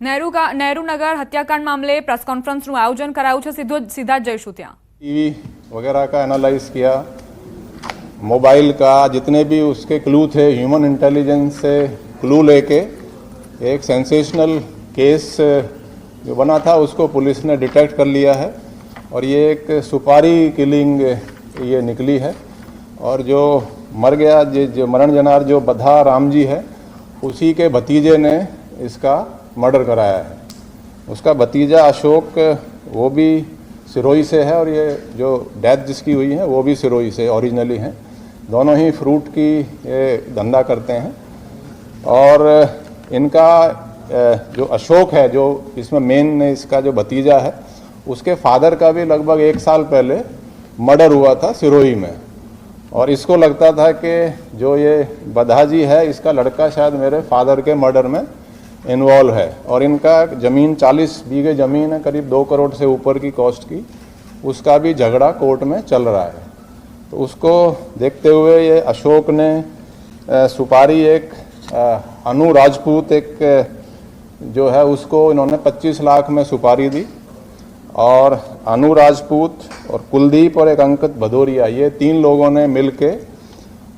નહેરુનગર હત્યાકાંડ મામલે પ્રેસ કોન્ફરન્સનું આયોજન કરાયું છે। સીધા જ જઈશું ત્યાં। टीवी वगैरह का एनालाइज किया, मोबाइल का जितने भी उसके क्लू थे, ह्यूमन इंटेलिजेंस से क्लू लेके एक सेंसेशनल केस जो बना था उसको पुलिस ने डिटेक्ट कर लिया है और ये एक सुपारी किलिंग ये निकली है। और जो मर गया जो मरण जनार जो बधा राम जी है, उसी के भतीजे ने इसका मर्डर कराया है। उसका भतीजा अशोक वो भी सिरोही से है और ये जो डेथ जिसकी हुई है वो भी सिरोही से ओरिजिनली हैं। दोनों ही फ्रूट की ये धंधा करते हैं। और इनका जो अशोक है, जो इसमें मेन इसका जो भतीजा है, उसके फादर का भी लगभग 1 साल पहले मर्डर हुआ था सिरोही में। और इसको लगता था कि जो ये बधाजी है इसका लड़का शायद मेरे फादर के मर्डर में इन्वॉल्व है। और इनका ज़मीन 40 बीघे ज़मीन है, करीब 2 करोड़ से ऊपर की कॉस्ट की, उसका भी झगड़ा कोर्ट में चल रहा है। तो उसको देखते हुए ये अशोक ने सुपारी एक अनु राजपूत एक जो है उसको इन्होंने 25 लाख में सुपारी दी। और अनु राजपूत और कुलदीप और एक अंकित भदौरिया, ये 3 लोगों ने मिलके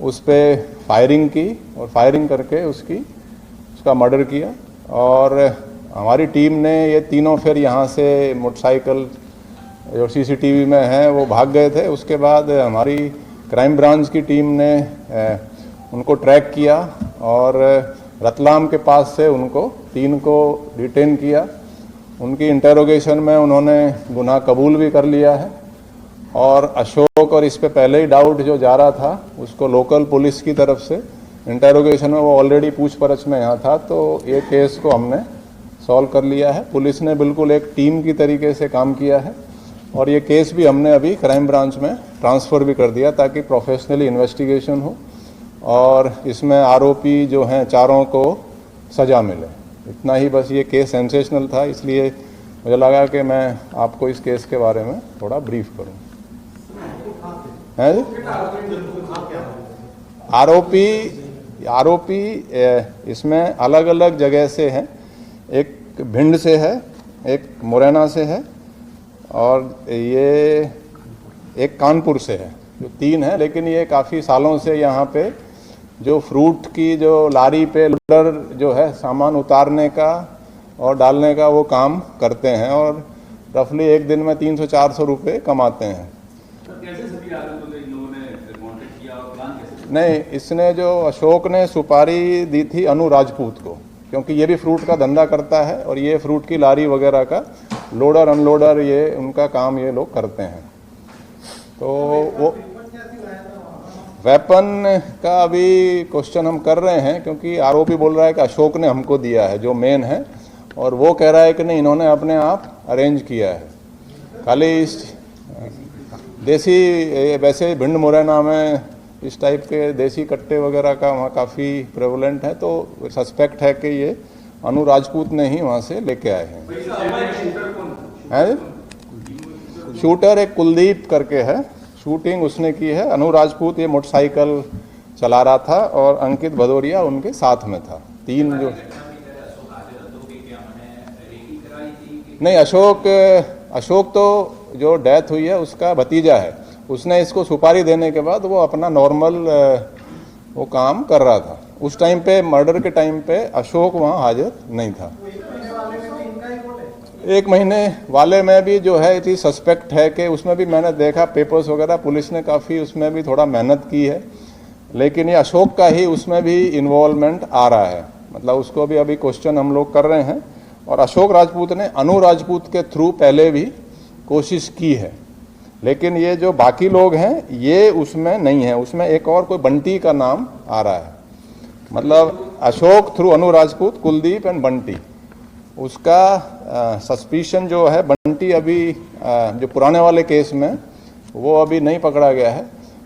उस पर फायरिंग की और फायरिंग करके उसका मर्डर किया। और हमारी टीम ने ये तीनों फिर यहाँ से मोटरसाइकिल जो सीसीटीवी में है वो भाग गए थे। उसके बाद हमारी क्राइम ब्रांच की टीम ने उनको ट्रैक किया और रतलाम के पास से उनको 3 को डिटेन किया। उनकी इंटेरोगेशन में उन्होंने गुनाह कबूल भी कर लिया है। और अशोक और इस पे पहले ही डाउट जो जा रहा था उसको लोकल पुलिस की तरफ से इंटेरोगेशन में वो ऑलरेडी पूछपरछ में यहाँ था, तो ये केस को हमने सॉल्व कर लिया है। पुलिस ने बिल्कुल एक टीम की तरीके से काम किया है और ये केस भी हमने अभी क्राइम ब्रांच में ट्रांसफ़र भी कर दिया ताकि प्रोफेशनली इन्वेस्टिगेशन हो और इसमें आरोपी जो हैं चारों को सज़ा मिले। इतना ही बस। ये केस सेंसेशनल था, इसलिए मुझे लगा कि मैं आपको इस केस के बारे में थोड़ा ब्रीफ करूं। आरोपी इसमें अलग अलग जगह से हैं। एक भिंड से है, एक मुरैना से है और ये एक कानपुर से है। जो 3 है, लेकिन ये काफ़ी सालों से यहाँ पे जो फ्रूट की जो लारी पे लोडर जो है सामान उतारने का और डालने का वो काम करते हैं और रफली एक दिन में 300-400 रुपये कमाते हैं। कैसे सभी आरोपों को इन लोगों ने कॉन्टेक्ट किया और प्लान कैसे? नहीं, इसने जो अशोक ने सुपारी दी थी अनु राजपूत को, क्योंकि ये भी फ्रूट का धंधा करता है और ये फ्रूट की लारी वगैरह का लोडर अनलोडर ये उनका काम ये लोग करते हैं। तो वो वेपन का अभी क्वेश्चन हम कर रहे हैं, क्योंकि आरोपी बोल रहा है कि अशोक ने हमको दिया है, जो मेन है, और वो कह रहा है कि नहीं इन्होंने अपने आप अरेंज किया है। खाली इस देसी वैसे भिंड मुरैना में इस टाइप के देसी कट्टे वगैरह का वहाँ काफ़ी प्रेवलेंट है, तो सस्पेक्ट है कि ये अनु राजपूत ने ही वहाँ से लेके आए हैं। शूटर एक कुलदीप करके है, शूटिंग उसने की है। अनु राजपूत ये मोटरसाइकिल चला रहा था और अंकित भदौरिया उनके साथ में था। 3 जो नहीं, अशोक तो जो डेथ हुई है उसका भतीजा है। उसने इसको सुपारी देने के बाद वो अपना नॉर्मल वो काम कर रहा था। उस टाइम पे मर्डर के टाइम पे अशोक वहाँ हाजिर नहीं था। 1 महीने वाले में भी जो है इतनी सस्पेक्ट है कि उसमें भी मैंने देखा पेपर्स वगैरह, पुलिस ने काफ़ी उसमें भी थोड़ा मेहनत की है, लेकिन ये अशोक का ही उसमें भी इन्वॉल्वमेंट आ रहा है। मतलब उसको भी अभी क्वेश्चन हम लोग कर रहे हैं। और अशोक राजपूत ने अनु राजपूत के थ्रू पहले भी कोशिश की है, लेकिन ये जो बाकी लोग हैं ये उसमें नहीं है। उसमें एक और कोई बंटी का नाम आ रहा है। मतलब Ashok through Anu Rajput, Kuldeep and Bunty. उसका सस्पिशन जो है बंटी अभी जो पुराने वाले केस में वो अभी नहीं पकड़ा गया है।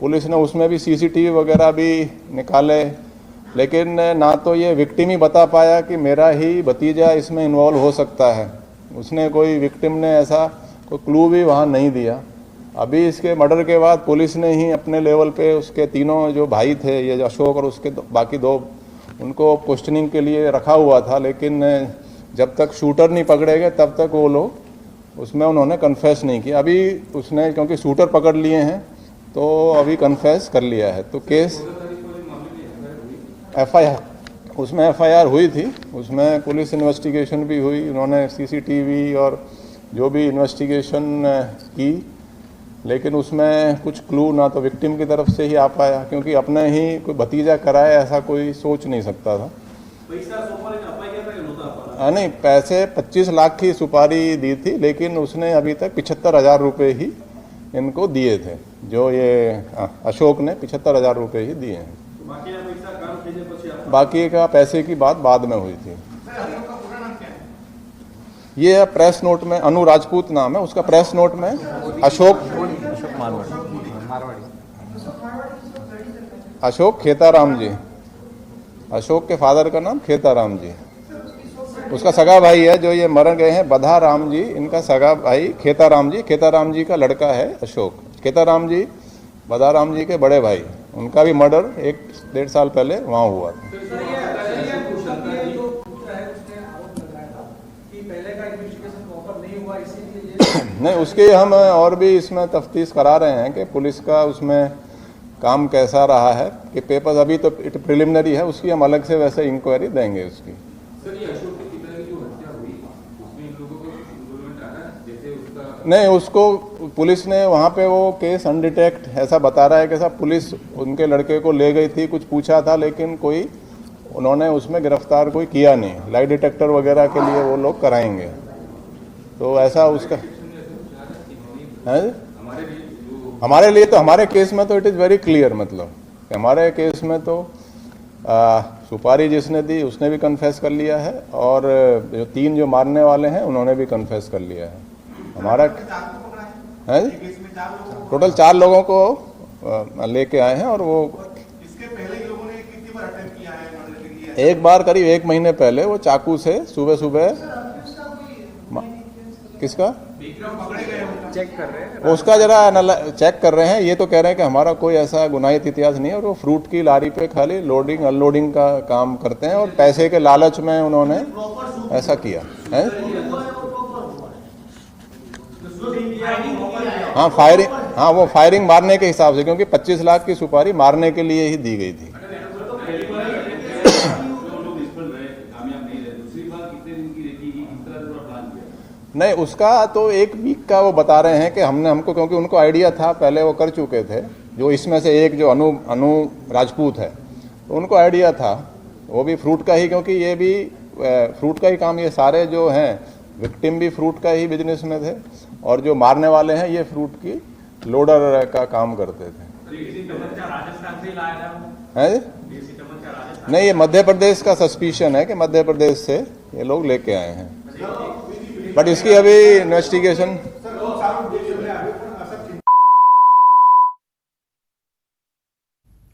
पुलिस ने उसमें भी सीसीटीवी वगैरह भी निकाले, लेकिन ना तो ये विक्टिम ही बता पाया कि मेरा ही भतीजा इसमें इन्वॉल्व हो सकता है। उसने कोई विक्टिम ने ऐसा कोई क्लू भी वहाँ नहीं दिया। अभी इसके मर्डर के बाद पुलिस ने ही अपने लेवल पे उसके 3 जो भाई थे, ये अशोक और उसके बाकी 2, उनको क्वेश्चनिंग के लिए रखा हुआ था, लेकिन जब तक शूटर नहीं पकड़े गए तब तक वो लोग उसमें उन्होंने कन्फेस नहीं किया। अभी उसने क्योंकि शूटर पकड़ लिए हैं तो अभी कन्फेस कर लिया है। तो केस FIR, उसमें FIR हुई थी, उसमें पुलिस इन्वेस्टिगेशन भी हुई, उन्होंने CCTV और जो भी इन्वेस्टिगेशन की, लेकिन उसमें कुछ क्लू ना तो विक्टिम की तरफ से ही आ पाया, क्योंकि अपने ही कोई भतीजा कराए ऐसा कोई सोच नहीं सकता था। नहीं, पैसे 25 लाख की सुपारी दी थी, लेकिन उसने अभी तक 75,000 रुपये ही इनको दिए थे। जो ये अशोक ने 75,000 रुपये ही दिए हैं। बाकी का पैसे की बात बाद में हुई थी। ये प्रेस नोट में अनु राजपूत नाम है उसका, प्रेस नोट में अशोक खेताराम जी, अशोक के फादर का नाम खेताराम जी, उसका सगा भाई है। जो ये मर गए हैं बधा राम जी, इनका सगा भाई खेताराम जी का लड़का है अशोक। खेताराम जी बधा राम जी के बड़े भाई, उनका भी मर्डर 1-1.5 साल पहले वहाँ हुआ था। नहीं, उसके हम और भी इसमें तफ्तीश करा रहे हैं कि पुलिस का उसमें काम कैसा रहा है, कि पेपर्स अभी तो प्रिलिमिनरी है, उसकी हम अलग से वैसे इंक्वायरी देंगे उसकी। सर, ये अशोक के पिता की जो हत्या हुई उसमें इन लोगों को इन्वॉल्वमेंट आना है, जैसे उसका नहीं, उसको पुलिस ने वहाँ पे वो केस अनडिटेक्ट ऐसा बता रहा है कि साहब पुलिस उनके लड़के को ले गई थी, कुछ पूछा था, लेकिन कोई उन्होंने उसमें गिरफ्तार कोई किया नहीं। लाई डिटेक्टर वगैरह के लिए वो लोग कराएंगे, तो ऐसा उसका है। हमारे लिए तो हमारे केस में तो इट इज़ वेरी क्लियर, मतलब हमारे केस में तो सुपारी जिसने दी उसने भी कन्फेस कर लिया है, और जो 3 जो मारने वाले हैं उन्होंने भी कन्फेस कर लिया है। हमारा है टोटल 4 लोगों को लेके आए हैं, और वो इसके पहले लोगों ने कितनी बार अटेम्प्ट किया है मर्डर के लिए? एक बार करीब 1 महीने पहले वो चाकू से सुबह किसका चेक कर रहे हैं, उसका जरा चेक कर रहे हैं। ये तो कह रहे हैं कि हमारा कोई ऐसा गुनाहित इतिहास नहीं है, और वो फ्रूट की लारी पे खाली लोडिंग अनलोडिंग का काम करते हैं, और पैसे के लालच में उन्होंने ऐसा किया है। हाँ, फायरिंग, हाँ वो फायरिंग मारने के हिसाब से, क्योंकि 25 लाख की सुपारी मारने के लिए ही दी गई थी। नहीं, उसका तो 1 वीक का वो बता रहे हैं कि हमको क्योंकि उनको आइडिया था, पहले वो कर चुके थे। जो इसमें से एक जो अनु राजपूत है, तो उनको आइडिया था, वो भी फ्रूट का ही, क्योंकि ये भी फ्रूट का ही काम, ये सारे जो हैं विक्टिम भी फ्रूट का ही बिजनेस में थे, और जो मारने वाले हैं ये फ्रूट की लोडर का काम करते थे। है नहीं, ये मध्य प्रदेश का सस्पिशन है कि मध्य प्रदेश से ये लोग लेके आए हैं, बट इसकी अभी इन्वेस्टिगेशन।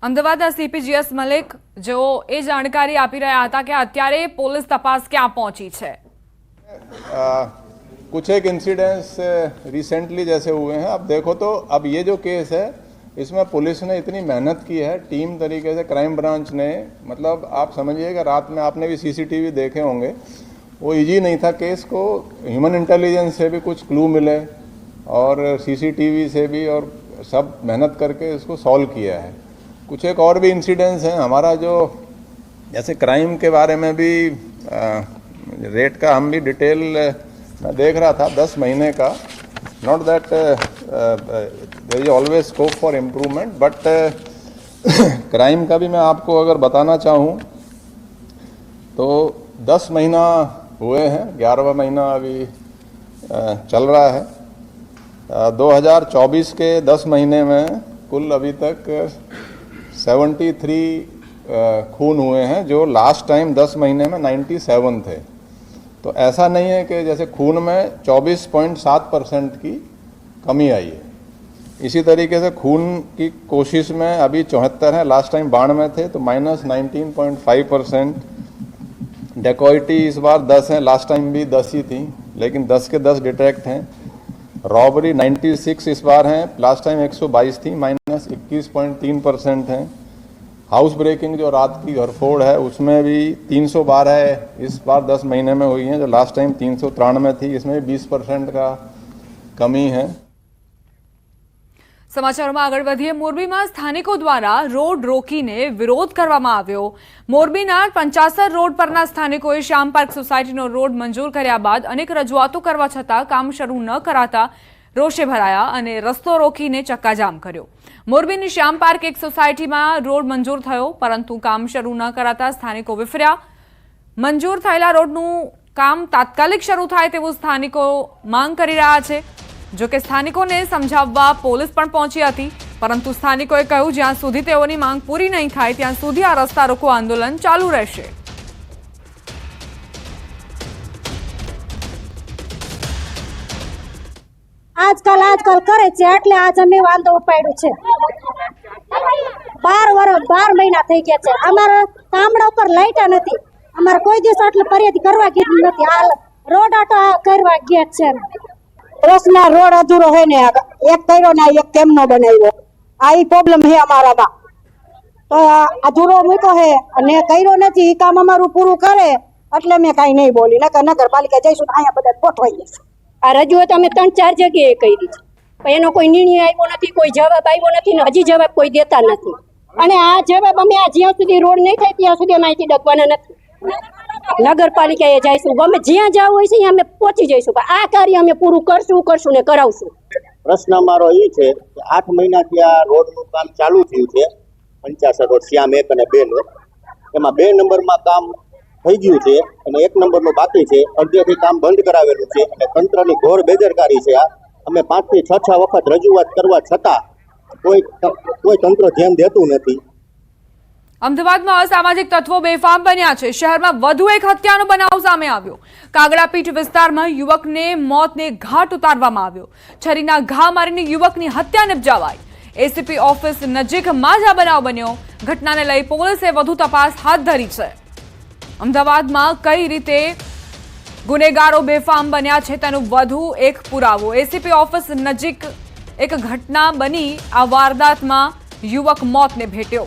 અમદાવાદના CP GS મલિક જેઓ એ જાણકારી આપી રહ્યા હતા કે અત્યારે પોલીસ તપાસ ક્યાં પહોંચી છે। कुछ एक इंसिडेंट्स रिसेंटली जैसे हुए हैं। अब देखो तो अब ये जो केस है इसमें पुलिस ने इतनी मेहनत की है, टीम तरीके से क्राइम ब्रांच ने, मतलब आप समझिएगा रात में आपने भी CCTV देखे होंगे, वो इजी नहीं था केस को। ह्यूमन इंटेलिजेंस से भी कुछ क्लू मिले और CCTV से भी, और सब मेहनत करके इसको सॉल्व किया है। कुछ एक और भी इंसिडेंट्स हैं हमारा, जो जैसे क्राइम के बारे में भी रेट का हम भी डिटेल मैं देख रहा था 10 महीने का। Not that there is always scope for improvement, but crime का भी मैं आपको अगर बताना चाहूँ तो 10 महीना हुए हैं, 11वां महीना अभी चल रहा है। 2024 के 10 महीने में कुल अभी तक 73 खून हुए हैं, जो लास्ट टाइम 10 महीने में 97 थे। तो ऐसा नहीं है कि जैसे खून में 24.7% की कमी आई है। इसी तरीके से खून की कोशिश में अभी 74 है, लास्ट टाइम 92 थे, तो -19.5%। डेकॉइटी इस बार 10 है, लास्ट टाइम भी 10 ही थी, लेकिन 10 के 10 डिटेक्ट हैं। रॉबरी 96 इस बार हैं, लास्ट टाइम 122 थी, -21.3% हैं। हाउस ब्रेकिंग जो रात की घरफोड़ है उसमें भी 312 है, इस बार 10 महीने में हुई है, जो लास्ट टाइम 393 थी, इसमें 20% का कमी है। સમાચારોમાં આગળ વધીએ। મોરબીમાં સ્થાનિકો દ્વારા રોડ રોકીને વિરોધ કરવામાં આવ્યો। મોરબીના 55 રોડ પરના સ્થાનિકોએ શ્યામ પાર્ક સોસાયટીનો રોડ મંજૂર કર્યા બાદ અનેક રજૂઆતો કરવા છતાં કામ શરૂ ન કરાતા રોષે ભરાયા અને રસ્તો રોકીને ચક્કાજામ કર્યો। મોરબીની શ્યામ પાર્ક એક સોસાયટીમાં રોડ મંજૂર થયો, પરંતુ કામ શરૂ ન કરાતા સ્થાનિકો વિફર્યા। મંજૂર થયેલા રોડનું કામ તાત્કાલિક શરૂ થાય તેવું સ્થાનિકો માંગ કરી રહ્યા છે। જો કે સ્થાનિકોને સમજાવવા પોલીસ પણ પહોંચી હતી, પરંતુ સ્થાનિકોએ કહ્યું જ્યાં સુધી તેઓની માંગ પૂરી નહીં થાય ત્યાં સુધી આ રસ્તા રોકો આંદોલન ચાલુ રહેશે। આજકાલ કરે છે એટલે આજ અમે વાંધો ઉપાડ્યો છે। 12 મહિના થઈ ગયા છે, અમારા ગામડા ઉપર લાઈટ નથી, અમારે કોઈ દિવસ આટલી ફરિયાદ કરવા ગઈ નથી, હાલ રોડ આટો કરવા ગયા છે। રસના રોડ અધૂરો હે ને, એક કર્યો ને એક કેમ નો બનાવ્યો, આ ઈ પ્રોબ્લેમ હે અમારામાં। તો અધૂરો મૂક્યો હે અને કર્યો નથી, ઈ કામ અમારું પૂરું કરે એટલે મેં કાંઈ નહીં બોલી, નગરપાલિકા જઈશું અહીંયા બધા ગોઠવાઈ જશે। આ રજૂઆત અમે 3-4 જગ્યાએ કરી છે, પણ એનો કોઈ નિર્ણય આવ્યો નથી, કોઈ જવાબ આવ્યો નથી ને હજી જવાબ કોઈ દેતા નથી। અને આ જવાબ અમે આ જ્યાં સુધી રોડ નહીં થાય ત્યાં સુધી અમે અહીંથી ડગવાના નથી। નગરપાલિકાએ જઈશું, ગમે જ્યાં જવું હોય છે ત્યાં અમે પહોંચી જઈશું, પણ આ કાર્ય અમે પૂરું કરશું ને કરાવશું। પ્રશ્ન અમારો એ છે કે 8 મહિનાથી આ રોડનું કામ ચાલુ થયું છે, 55 રોડ શ્યામ 1 અને 2 નો, એમાં 2 નંબરમાં કામ થઈ ગયું છે અને 1 નંબરનું બાકી છે, અડધેથી કામ બંધ કરાવેલું છે અને તંત્રની ઘોર બેદરકારી છે। અમે 5 થી 6 વખત રજૂઆત કરવા છતાં કોઈ તંત્ર ધ્યાન દેતું નથી। અમદાવાદમાં અસામાજિક તત્વો બેફામ બન્યા છે। શહેરમાં વધુ એક હત્યાનો બનાવ સામે આવ્યો। કાગડાપીઠ વિસ્તારમાં યુવકને મોતને ઘાટ ઉતારવામાં આવ્યો। છરીના ઘા મારીને યુવકની હત્યા નિપજાવાઈ। એસીપી ઓફિસ નજીક માજા બનાવ બન્યો। ઘટનાને લઈ પોલીસે વધુ તપાસ હાથ ધરી છે। અમદાવાદમાં કઈ રીતે ગુનેગારો બેફામ બન્યા છે તેનું વધુ એક પુરાવો। એસીપી ઓફિસ નજીક એક ઘટના બની। આ વારદાતમાં યુવક મોતને ભેટ્યો।